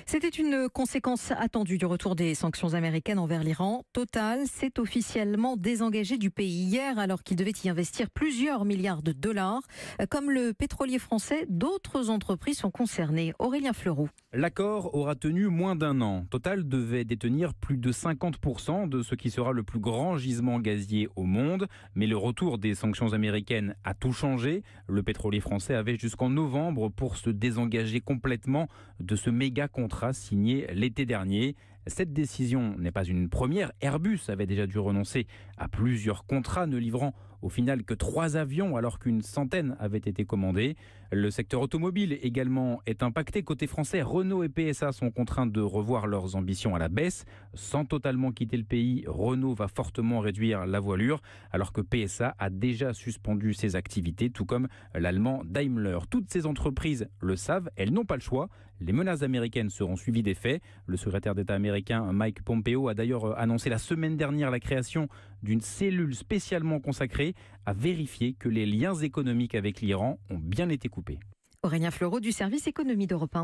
C'était une conséquence attendue du retour des sanctions américaines envers l'Iran. Total s'est officiellement désengagé du pays hier alors qu'il devait y investir plusieurs milliards de dollars. Comme le pétrolier français, d'autres entreprises sont concernées. Aurélien Fleureau. L'accord aura tenu moins d'un an. Total devait détenir plus de 50% de ce qui sera le plus grand gisement gazier au monde. Mais le retour des sanctions américaines a tout changé. Le pétrolier français avait jusqu'en novembre pour se désengager complètement de ce méga contrat signé l'été dernier. Cette décision n'est pas une première. Airbus avait déjà dû renoncer à plusieurs contrats, ne livrant au final que 3 avions alors qu'une centaine avaient été commandés. Le secteur automobile également est impacté. Côté français, Renault et PSA sont contraints de revoir leurs ambitions à la baisse. Sans totalement quitter le pays, Renault va fortement réduire la voilure alors que PSA a déjà suspendu ses activités, tout comme l'allemand Daimler. Toutes ces entreprises le savent, elles n'ont pas le choix. Les menaces américaines seront suivies des faits. Le secrétaire d'État américain Mike Pompeo a d'ailleurs annoncé la semaine dernière la création d'une cellule spécialement consacrée à vérifier que les liens économiques avec l'Iran ont bien été coupés. Aurélien Fleureau du service économie d'Europe 1.